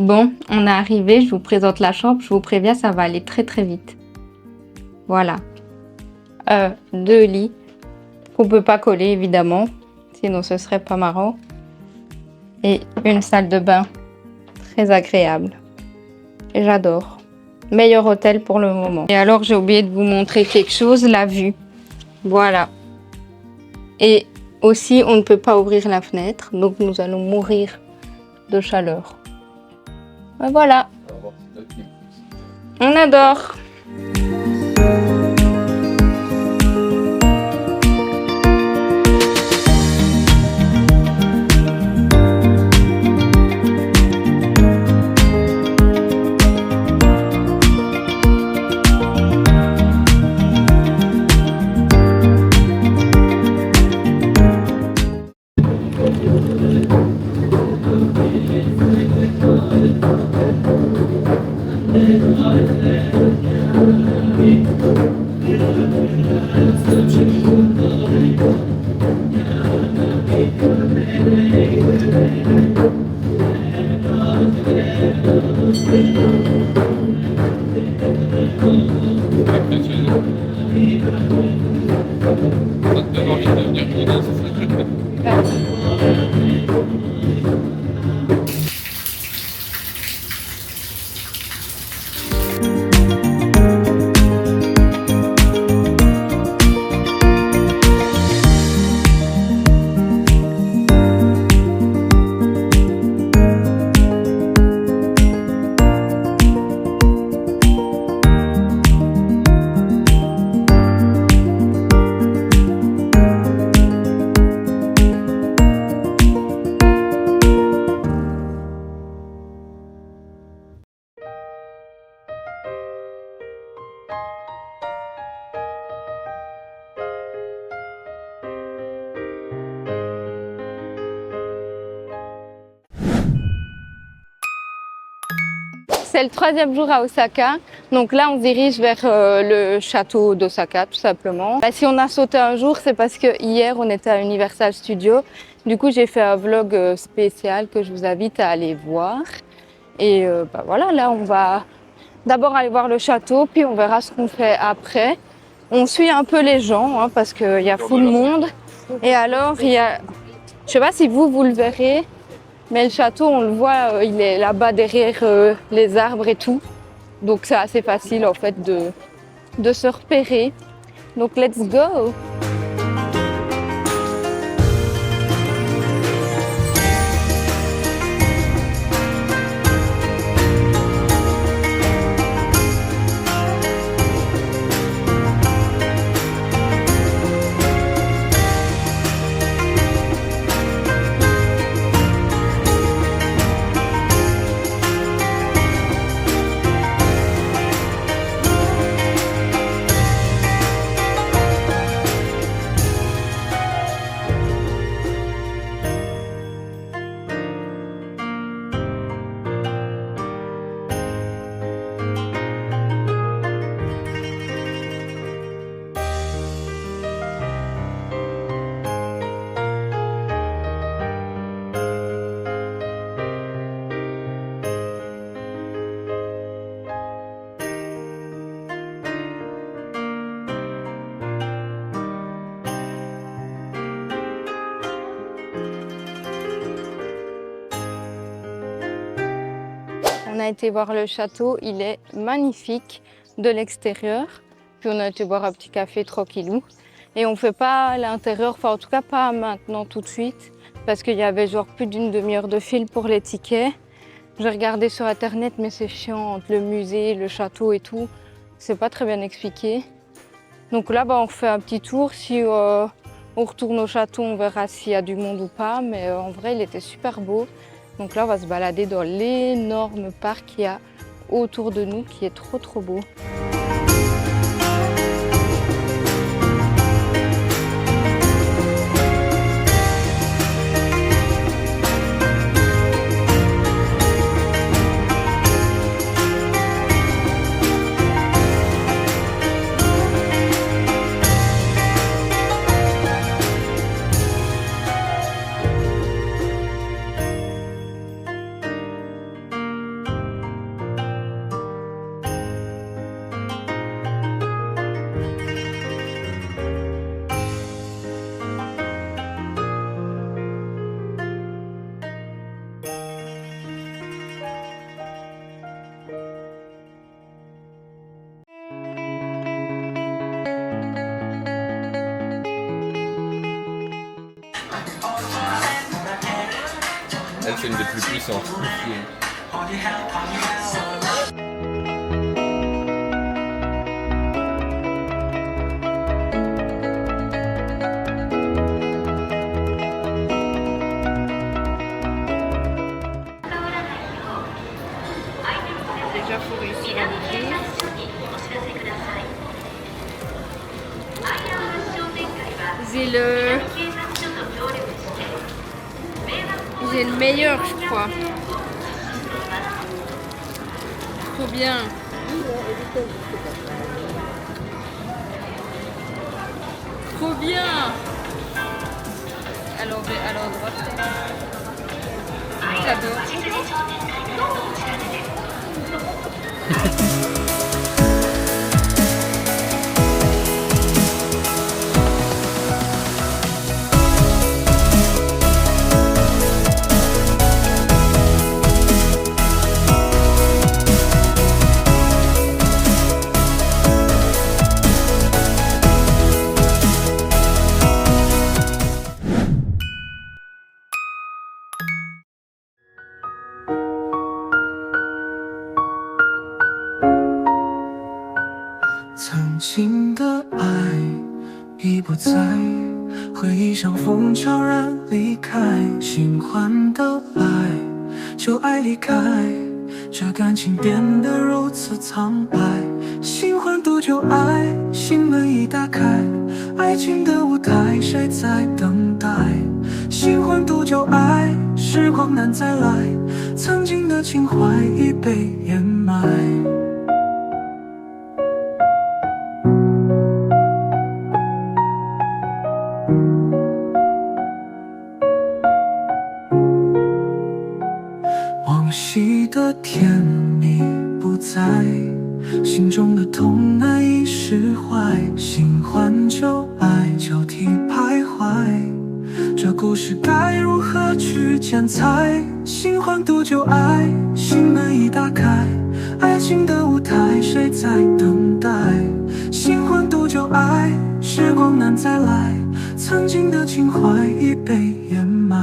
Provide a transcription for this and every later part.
Bon, on est arrivé, je vous présente la chambre, je vous préviens, ça va aller très très vite. Voilà. 2 lits qu'on peut pas coller évidemment, sinon ce serait pas marrant. Et une salle de bain très agréable. Et j'adore. Meilleur hôtel pour le moment. Et alors j'ai oublié de vous montrer quelque chose, la vue. Voilà. Et aussi on ne peut pas ouvrir la fenêtre, donc nous allons mourir de chaleur. Et voilà. On adore. C'est le 3e jour à Osaka, donc là on se dirige vers le château d'Osaka tout simplement. Si on a sauté un jour, c'est parce que hier on était à Universal Studios. Du coup j'ai fait un vlog spécial que je vous invite à aller voir. Et voilà, là on va d'abord aller voir le château, puis on verra ce qu'on fait après. On suit un peu les gens hein, parce qu'il y a full monde. Et alors il y a, je sais pas si vous le verrez, mais le château, on le voit, il est là-bas derrière les arbres et tout. Donc c'est assez facile en fait de se repérer. Donc let's go! On a été voir le château, il est magnifique de l'extérieur. Puis on a été boire un petit café tranquillou. Et on ne fait pas l'intérieur, enfin en tout cas pas maintenant tout de suite. Parce qu'il y avait genre plus d'une demi-heure de fil pour les tickets. J'ai regardé sur internet mais c'est chiant entre le musée, le château et tout. C'est pas très bien expliqué. Donc là on fait un petit tour. Si on retourne au château, on verra s'il y a du monde ou pas. Mais en vrai il était super beau. Donc là, on va se balader dans l'énorme parc qu'il y a autour de nous, qui est trop beau. Elle, c'est une des plus puissantes. Déjà, faut réussir à l'ouvrir. J'ai le meilleur, je crois. Trop bien. Trop bien. Alors, droite. J'adore.曾经的爱已不在，回忆像风悄然离开，新欢的爱就爱离开，这感情变得如此苍白。新欢多久爱，心门已打开，爱情的舞台谁在等待？新欢多久爱，时光难再来，曾经的情怀已被掩埋。往昔的甜蜜不在，心中的痛难以释怀，新欢旧爱交替徘徊，这故事该如何去剪裁？新欢多久爱，心门已打开，爱情的舞台谁在等待？新欢多久爱，时光难再来，曾经的情怀已被掩埋。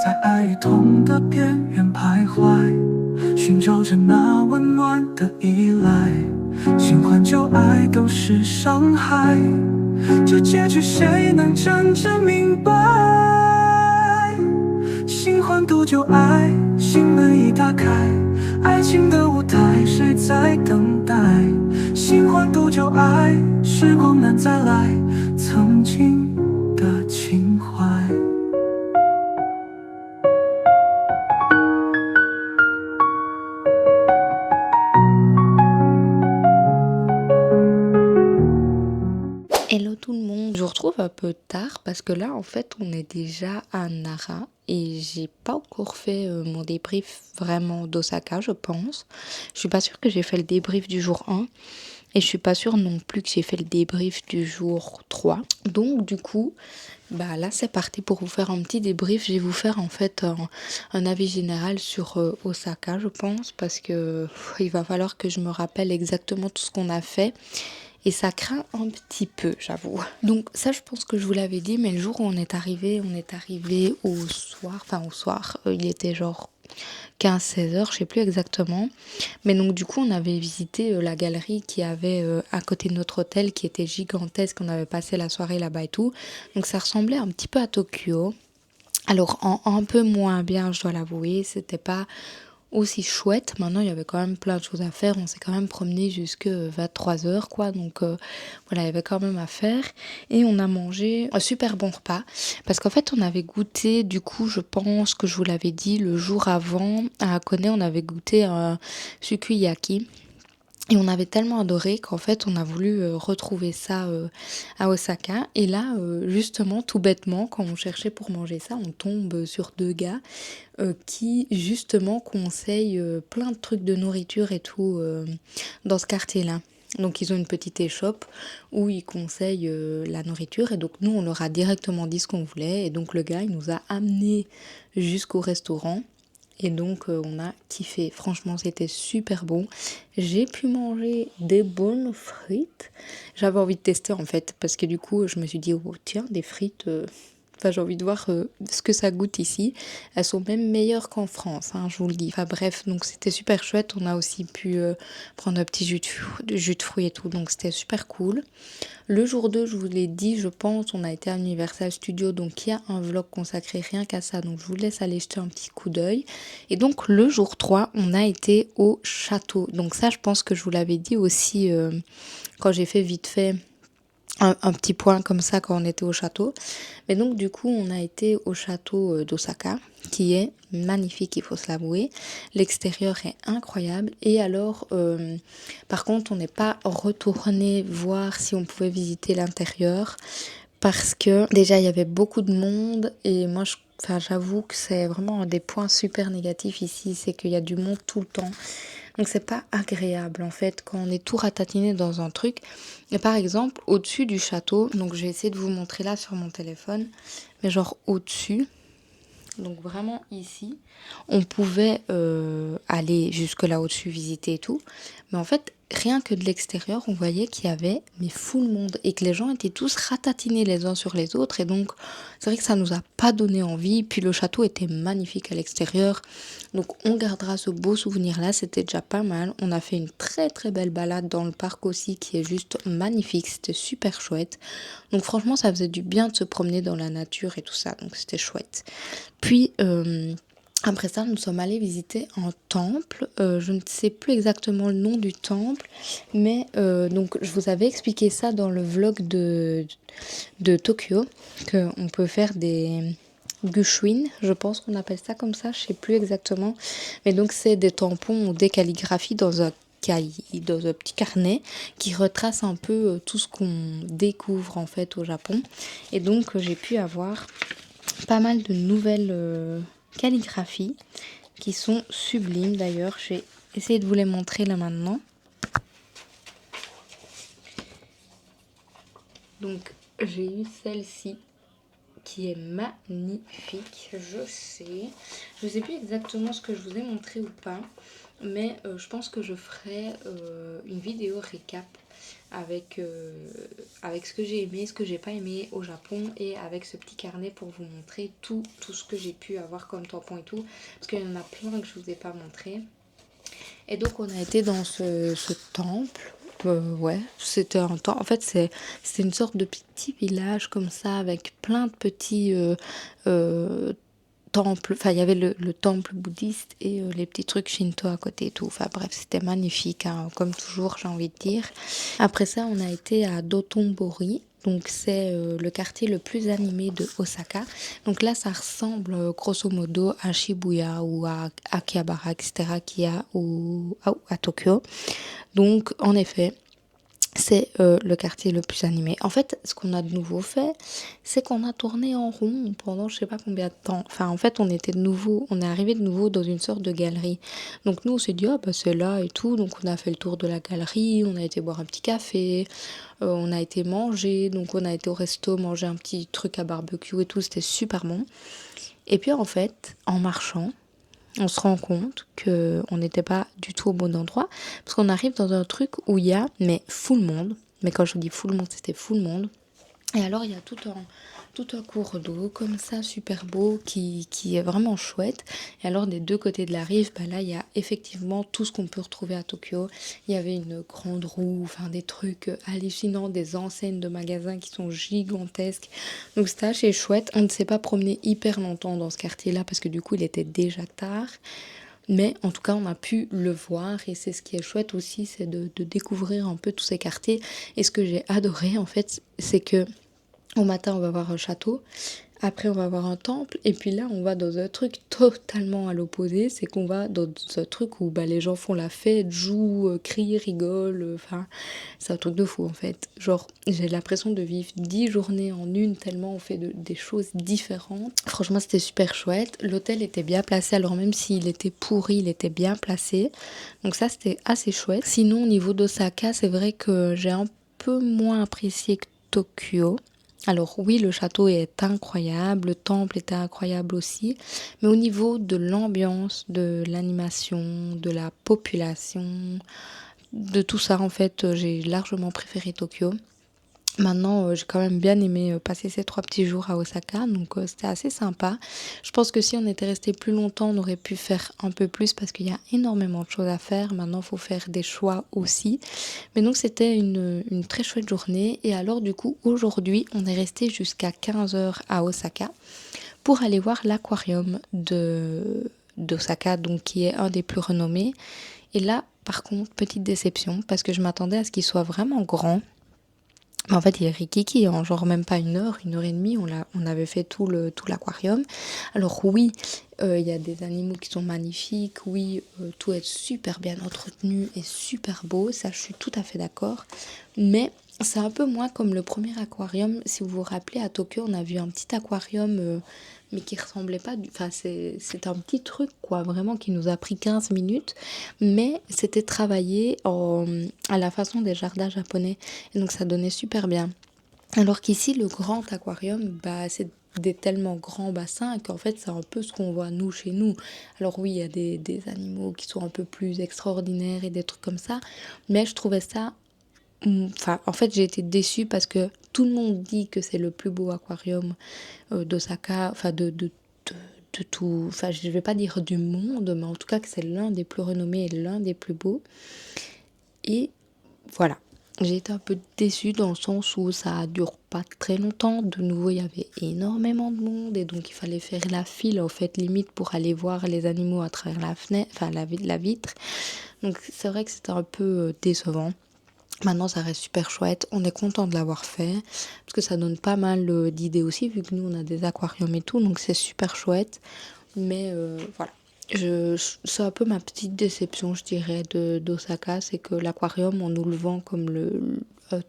在爱与痛的边缘徘徊，寻找着那温暖的依赖，新欢旧爱都是伤害，这结局谁能真正明白？新欢多久爱，心门已打开，爱情的舞台谁在等待？新欢多久爱，时光难再来，曾经的情怀。Hello tout le monde, je vous retrouve un peu tard parce que là en fait on est déjà à Nara et j'ai pas encore fait mon débrief vraiment d'Osaka je pense. Je suis pas sûre que j'ai fait le débrief du jour 1 et je suis pas sûre non plus que j'ai fait le débrief du jour 3. Donc du coup bah là c'est parti pour vous faire un petit débrief. Je vais vous faire en fait un avis général sur Osaka je pense parce que il va falloir que je me rappelle exactement tout ce qu'on a fait. Et ça craint un petit peu, j'avoue. Donc ça, je pense que je vous l'avais dit, mais le jour où on est arrivé au soir, il était genre 15-16 heures, je sais plus exactement. Mais donc du coup, on avait visité la galerie qui avait à côté de notre hôtel, qui était gigantesque, on avait passé la soirée là-bas et tout. Donc ça ressemblait un petit peu à Tokyo. Alors en un peu moins bien, je dois l'avouer, c'était pas aussi chouette. Maintenant, il y avait quand même plein de choses à faire. On s'est quand même promené jusque 23 heures, quoi. Donc, voilà, il y avait quand même à faire. Et on a mangé un super bon repas. Parce qu'en fait, on avait goûté, du coup, je pense que je vous l'avais dit, le jour avant, à Hakone, on avait goûté un sukiyaki. Et on avait tellement adoré qu'en fait, on a voulu retrouver ça à Osaka. Et là, justement, tout bêtement, quand on cherchait pour manger ça, on tombe sur deux gars qui, justement, conseillent plein de trucs de nourriture et tout dans ce quartier-là. Donc, ils ont une petite échoppe où ils conseillent la nourriture. Et donc, nous, on leur a directement dit ce qu'on voulait. Et donc, le gars, il nous a amenés jusqu'au restaurant. Et donc, on a kiffé. Franchement, c'était super bon. J'ai pu manger des bonnes frites. J'avais envie de tester, en fait, parce que du coup, je me suis dit, oh tiens, des frites, Enfin, j'ai envie de voir ce que ça goûte ici. Elles sont même meilleures qu'en France, hein, je vous le dis. Enfin bref, donc c'était super chouette. On a aussi pu prendre un petit jus de fruits et tout, donc c'était super cool. Le jour 2, je vous l'ai dit, je pense, on a été à Universal Studios, donc il y a un vlog consacré rien qu'à ça, donc je vous laisse aller jeter un petit coup d'œil. Et donc le jour 3, on a été au château. Donc ça, je pense que je vous l'avais dit aussi quand j'ai fait vite fait un petit point comme ça quand on était au château. Mais donc du coup, on a été au château d'Osaka, qui est magnifique, il faut se l'avouer. L'extérieur est incroyable. Et alors, par contre, on n'est pas retourné voir si on pouvait visiter l'intérieur, parce que déjà, il y avait beaucoup de monde. Et moi, enfin, j'avoue que c'est vraiment un des points super négatifs ici, c'est qu'il y a du monde tout le temps. Donc c'est pas agréable en fait quand on est tout ratatiné dans un truc. Et par exemple, au-dessus du château, donc je vais essayer de vous montrer là sur mon téléphone, mais genre au-dessus, donc vraiment ici, on pouvait aller jusque là au-dessus, visiter et tout. Mais en fait, rien que de l'extérieur, on voyait qu'il y avait mais full monde et que les gens étaient tous ratatinés les uns sur les autres. Et donc, c'est vrai que ça nous a pas donné envie. Puis le château était magnifique à l'extérieur. Donc, on gardera ce beau souvenir-là. C'était déjà pas mal. On a fait une très très belle balade dans le parc aussi qui est juste magnifique. C'était super chouette. Donc, franchement, ça faisait du bien de se promener dans la nature et tout ça. Donc, c'était chouette. Puis, après ça, nous sommes allés visiter un temple. Je ne sais plus exactement le nom du temple, mais donc je vous avais expliqué ça dans le vlog de Tokyo, qu'on peut faire des gushuin, je pense qu'on appelle ça comme ça, je sais plus exactement. Mais donc c'est des tampons ou des calligraphies dans un petit carnet qui retrace un peu tout ce qu'on découvre en fait au Japon. Et donc j'ai pu avoir pas mal de nouvelles calligraphies qui sont sublimes. D'ailleurs, je vais essayer de vous les montrer là maintenant. Donc, j'ai eu celle-ci qui est magnifique, je sais. Je ne sais plus exactement ce que je vous ai montré ou pas, mais je pense que je ferai une vidéo récap avec ce que j'ai aimé, ce que j'ai pas aimé au Japon, et avec ce petit carnet pour vous montrer tout ce que j'ai pu avoir comme tampon et tout, parce qu'il y en a plein que je vous ai pas montré. Et donc on a été dans ce temple. Ouais, c'était un temple. En fait, c'était une sorte de petit village comme ça, avec plein de petits temple, enfin il y avait le temple bouddhiste et les petits trucs shinto à côté et tout. Enfin bref, c'était magnifique, hein, comme toujours, j'ai envie de dire. Après ça, on a été à Dotonbori. Donc c'est le quartier le plus animé de Osaka. Donc là, ça ressemble grosso modo à Shibuya ou à Akihabara, etc. qu'il y a à Tokyo. Donc en effet, c'est le quartier le plus animé. En fait, ce qu'on a de nouveau fait, c'est qu'on a tourné en rond pendant je sais pas combien de temps. Enfin, en fait, on est arrivé de nouveau dans une sorte de galerie. Donc nous, on s'est dit, ah bah c'est là et tout. Donc on a fait le tour de la galerie, on a été boire un petit café, on a été manger. Donc on a été au resto manger un petit truc à barbecue et tout. C'était super bon. Et puis en fait, en marchant, on se rend compte qu'on n'était pas du tout au bon endroit, parce qu'on arrive dans un truc où il y a, mais full monde, mais quand je vous dis full monde, c'était full monde, et alors il y a tout un cours d'eau comme ça, super beau, qui est vraiment chouette. Et alors des deux côtés de la rive, bah là il y a effectivement tout ce qu'on peut retrouver à Tokyo. Il y avait une grande roue, enfin des trucs hallucinants, des enseignes de magasins qui sont gigantesques. Donc c'était assez chouette. On ne s'est pas promené hyper longtemps dans ce quartier-là parce que du coup il était déjà tard. Mais en tout cas, on a pu le voir, et c'est ce qui est chouette aussi, c'est de découvrir un peu tous ces quartiers. Et ce que j'ai adoré en fait, c'est que au matin, on va voir un château, après on va voir un temple, et puis là, on va dans un truc totalement à l'opposé, c'est qu'on va dans un truc où les gens font la fête, jouent, crient, rigolent, enfin, c'est un truc de fou en fait. Genre, j'ai l'impression de vivre 10 journées en une, tellement on fait des choses différentes. Franchement, c'était super chouette. L'hôtel était bien placé, alors même s'il était pourri, il était bien placé. Donc ça, c'était assez chouette. Sinon, au niveau d'Osaka, c'est vrai que j'ai un peu moins apprécié que Tokyo. Alors oui, le château est incroyable, le temple était incroyable aussi, mais au niveau de l'ambiance, de l'animation, de la population, de tout ça en fait, j'ai largement préféré Tokyo. Maintenant, j'ai quand même bien aimé passer ces 3 petits jours à Osaka, donc c'était assez sympa. Je pense que si on était resté plus longtemps, on aurait pu faire un peu plus parce qu'il y a énormément de choses à faire. Maintenant, il faut faire des choix aussi. Mais donc, c'était une très chouette journée. Et alors, du coup, aujourd'hui, on est resté jusqu'à 15 heures à Osaka pour aller voir l'aquarium d'Osaka, donc qui est un des plus renommés. Et là, par contre, petite déception parce que je m'attendais à ce qu'il soit vraiment grand. Mais en fait, il est rikiki, en genre même pas 1 heure, 1 heure et demie, on avait fait tout l'aquarium. Alors oui, il y a des animaux qui sont magnifiques, oui, tout est super bien entretenu et super beau, ça je suis tout à fait d'accord. Mais c'est un peu moins comme le premier aquarium. Si vous vous rappelez, à Tokyo, on a vu un petit aquarium, mais qui ressemblait pas Enfin, c'est un petit truc, quoi, vraiment, qui nous a pris 15 minutes. Mais c'était travaillé à la façon des jardins japonais. Et donc, ça donnait super bien. Alors qu'ici, le grand aquarium, bah, c'est des tellement grands bassins qu'en fait, c'est un peu ce qu'on voit nous chez nous. Alors oui, il y a des animaux qui sont un peu plus extraordinaires et des trucs comme ça. Mais je trouvais ça Enfin, en fait, j'ai été déçue parce que tout le monde dit que c'est le plus beau aquarium d'Osaka, enfin de tout, enfin je vais pas dire du monde, mais en tout cas que c'est l'un des plus renommés et l'un des plus beaux. Et voilà, j'ai été un peu déçue dans le sens où ça dure pas très longtemps. De nouveau, il y avait énormément de monde et donc il fallait faire la file en fait limite pour aller voir les animaux à travers la fenêtre, enfin la vitre. Donc c'est vrai que c'était un peu décevant. Maintenant, ça reste super chouette. On est content de l'avoir fait parce que ça donne pas mal d'idées aussi, vu que nous, on a des aquariums et tout. Donc, c'est super chouette. Mais voilà. C'est un peu ma petite déception, je dirais, d'Osaka. C'est que l'aquarium, on nous le vend comme le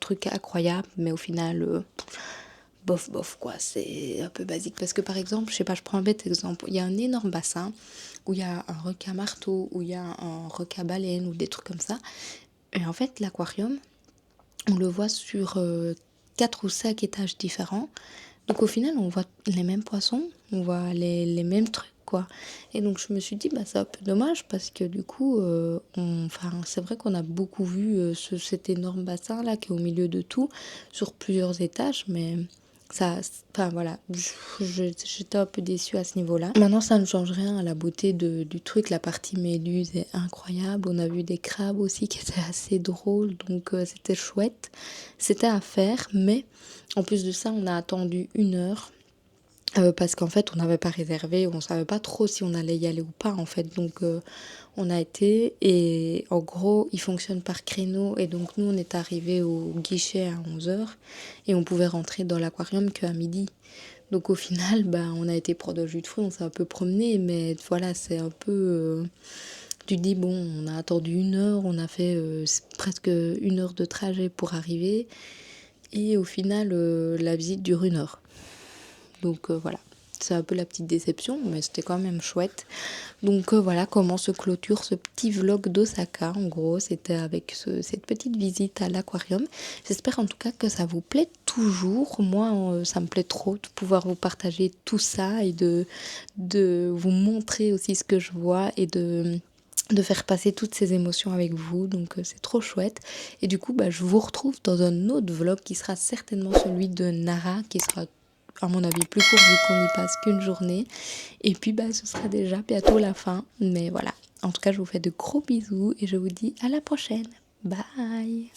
truc incroyable. Mais au final, bof, bof, quoi. C'est un peu basique. Parce que, par exemple, je sais pas, je prends un bête exemple. Il y a un énorme bassin où il y a un requin marteau, où il y a un requin baleine ou des trucs comme ça. Et en fait, l'aquarium, on le voit sur 4 ou 5 étages différents. Donc au final, on voit les mêmes poissons, on voit les mêmes trucs, quoi. Et donc je me suis dit, bah c'est un peu dommage parce que du coup, enfin, c'est vrai qu'on a beaucoup vu cet énorme bassin là qui est au milieu de tout, sur plusieurs étages, mais ça, enfin voilà, j'étais un peu déçue à ce niveau-là. Maintenant, ça ne change rien à la beauté du truc. La partie méduse est incroyable. On a vu des crabes aussi qui étaient assez drôles, donc c'était chouette. C'était à faire, mais en plus de ça, on a attendu 1 heure. Parce qu'en fait, on n'avait pas réservé, on savait pas trop si on allait y aller ou pas en fait. Donc on a été et en gros, il fonctionne par créneau et donc nous on est arrivé au guichet à 11 heures et on pouvait rentrer dans l'aquarium qu'à midi. Donc au final, bah, on a été prendre un jus de fruits, on s'est un peu promené, mais voilà, c'est un peu tu te dis bon, on a attendu 1 heure, on a fait presque 1 heure de trajet pour arriver et au final, la visite dure 1 heure. Donc voilà, c'est un peu la petite déception, mais c'était quand même chouette. Donc voilà comment se clôture ce petit vlog d'Osaka. En gros, c'était avec cette petite visite à l'aquarium. J'espère en tout cas que ça vous plaît toujours. Moi, ça me plaît trop de pouvoir vous partager tout ça et de vous montrer aussi ce que je vois et de faire passer toutes ces émotions avec vous, donc c'est trop chouette. Et du coup, bah, je vous retrouve dans un autre vlog qui sera certainement celui de Nara, qui sera à mon avis plus court vu qu'on n'y passe qu'une journée. Et puis bah, ce sera déjà bientôt la fin. Mais voilà, en tout cas je vous fais de gros bisous et je vous dis à la prochaine. Bye.